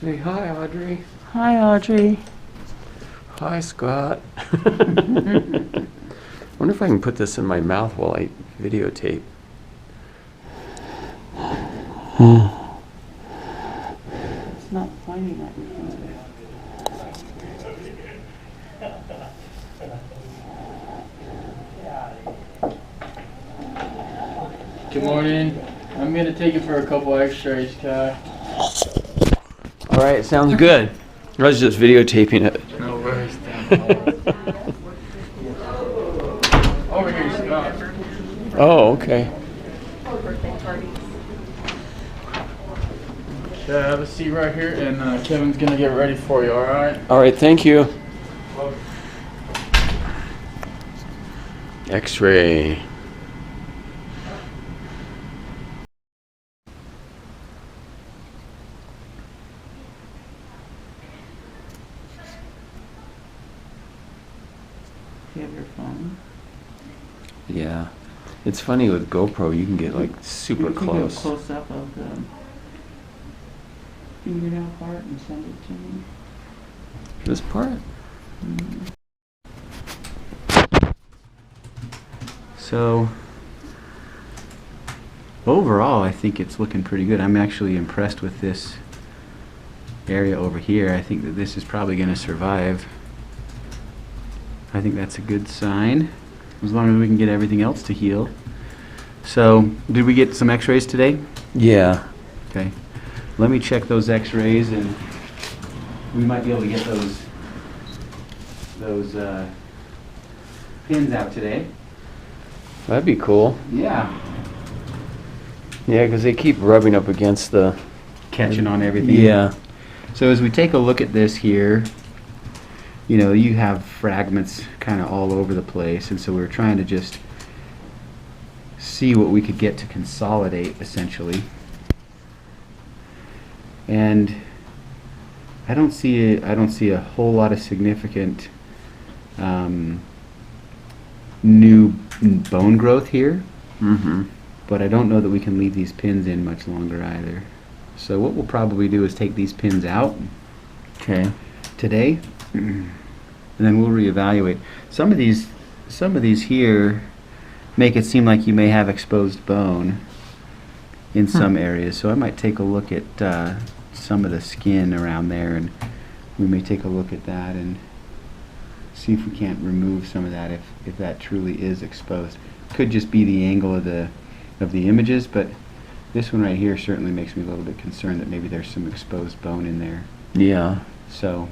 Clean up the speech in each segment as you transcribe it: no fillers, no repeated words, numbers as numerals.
Say hi, Audrey. Hi, Audrey. Hi, Scott. Wonder if I can put this in my mouth while I videotape. It's not finding that. Good morning. I'm gonna take it for a couple X-rays, Kai. All right, sounds good. I was just videotaping it. No worries. Over here, Scott. Oh, okay. Yeah, have a seat right here, and Kevin's gonna get ready for you. All right? All right, thank you. X-ray. Do you have your phone? Yeah. It's funny with GoPro, you can get like super You can do a close. close up of the fingernail part and send it to me. This part? So overall, I think it's looking pretty good. I'm actually impressed with this area over here. I think that this is probably going to survive. I think that's a good sign, as long as we can get everything else to heal. So, did we get some x-rays today? Yeah. Okay. Let me check those x-rays, and we might be able to get those pins out today. That'd be cool. Yeah. Yeah, because they keep rubbing up against the... Catching on everything. Yeah. So as we take a look at this here, you know, you have fragments kind of all over the place, and so we're trying to just see what we could get to consolidate, essentially. And I don't see a whole lot of significant new bone growth here, Mm-hmm. but I don't know that we can leave these pins in much longer either. So what we'll probably do is take these pins out Okay. today, and then we'll reevaluate. Some of these here make it seem like you may have exposed bone in some areas, so I might take a look at some of the skin around there, and we may take a look at that and see if we can't remove some of that if that truly is exposed. Could just be the angle of the images, but this one right here certainly makes me a little bit concerned that maybe there's some exposed bone in there. Yeah. So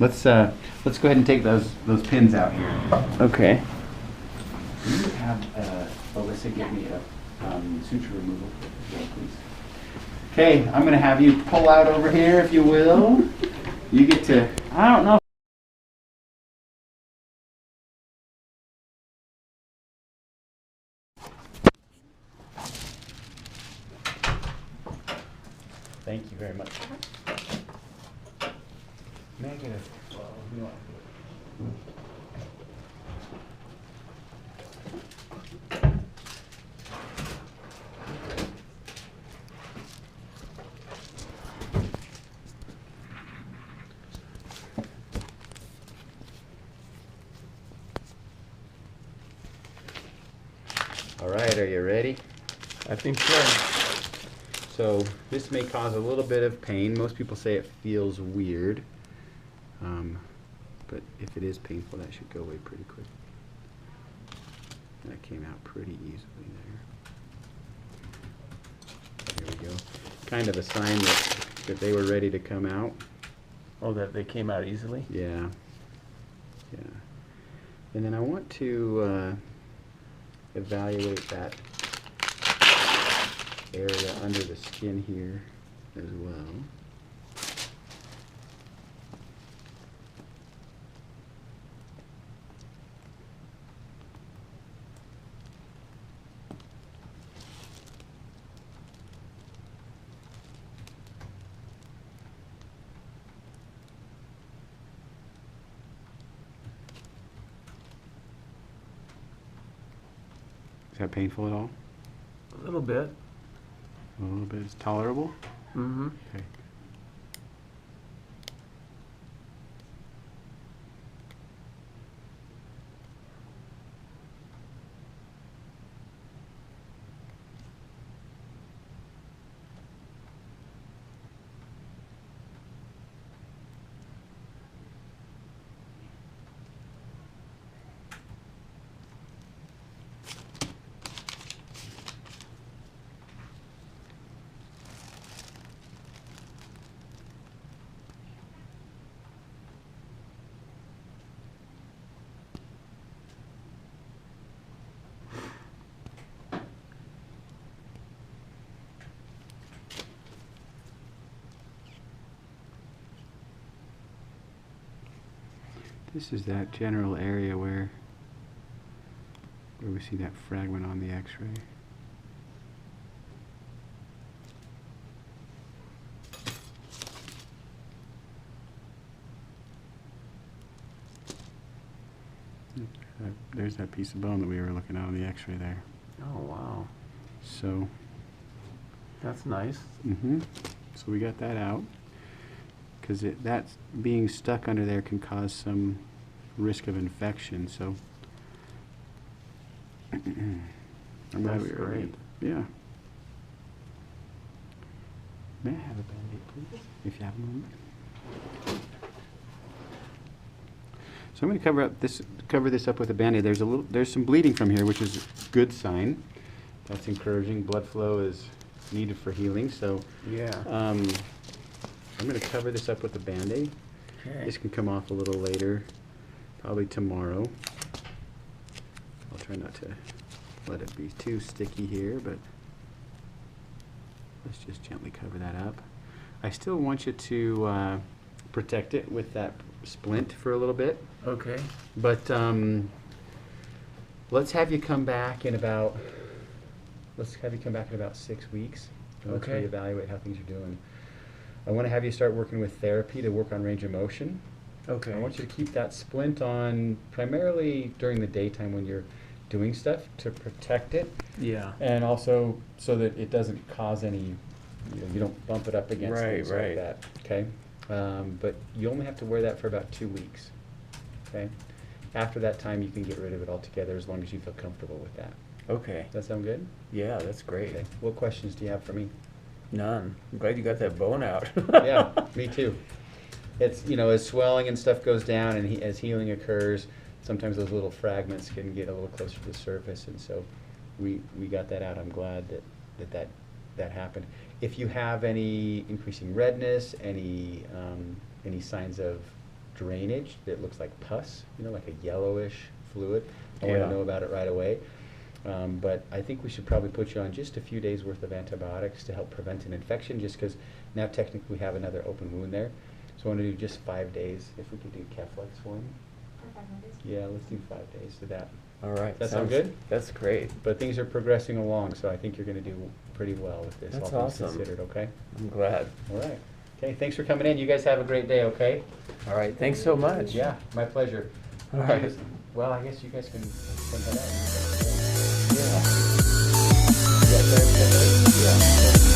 let's go ahead and take those pins out here. Okay. Can you have Alyssa get me a suture removal, please? Okay, I'm going to have you pull out over here, if you will. You get to. I don't know. Thank you very much. Negative 12. You know what? All right, are you ready? I think so. So this may cause a little bit of pain. Most people say it feels weird, but if it is painful, that should go away pretty quick. That came out pretty easily there. There we go. Kind of a sign that they were ready to come out. Oh, that they came out easily? Yeah. Yeah. And then I want to evaluate that area under the skin here as well. Is that painful at all? A little bit. A little bit. It's tolerable? Mm-hmm. Okay. This is that general area where we see that fragment on the X-ray. There's that piece of bone that we were looking at on the X-ray there. Oh, wow. So, That's nice. so we got that out because that's being stuck under there can cause some risk of infection. So, I'm glad That's we were great. Yeah. May I have a Band-Aid, please, if you have a moment? So I'm going to cover this up with a Band-Aid. There's some bleeding from here, which is a good sign. That's encouraging. Blood flow is needed for healing. So Yeah. I'm going to cover this up with a Band-Aid. Okay. This can come off a little later, probably tomorrow. I'll try not to let it be too sticky here, but let's just gently cover that up. I still want you to protect it with that splint for a little bit, Okay. but let's have you come back in about 6 weeks. And let's Okay. reevaluate how things are doing. I want to have you start working with therapy to work on range of motion. Okay. I want you to keep that splint on primarily during the daytime when you're doing stuff to protect it, Yeah. and also so that it doesn't cause any, you don't bump it up against Right, things right. like that. Okay, but you only have to wear that for about 2 weeks. Okay, after that time you can get rid of it altogether as long as you feel comfortable with that. Okay. Does that sound good? Yeah, that's great. Okay. What questions do you have for me? None. I'm glad you got that bone out. Yeah, me too. It's, as swelling and stuff goes down and as healing occurs, sometimes those little fragments can get a little closer to the surface, and so we got that out. I'm glad that happened. If you have any increasing redness, any signs of drainage that looks like pus, like a yellowish fluid, I want Yeah. to know about it right away. But I think we should probably put you on just a few days worth of antibiotics to help prevent an infection, just because now technically we have another open wound there. So I want to do just 5 days, if we could do Keflex for him. For 5 more days? Yeah, let's do 5 days to that. All right. That sound sounds- good? That's great. But things are progressing along, so I think you're going to do pretty well with this, That's all things awesome. considered, okay? I'm glad. All right. Okay, thanks for coming in. You guys have a great day, okay? All right. Thanks so much. Yeah, my pleasure. All right. Well, I guess you guys can send that out. Yeah. Yeah.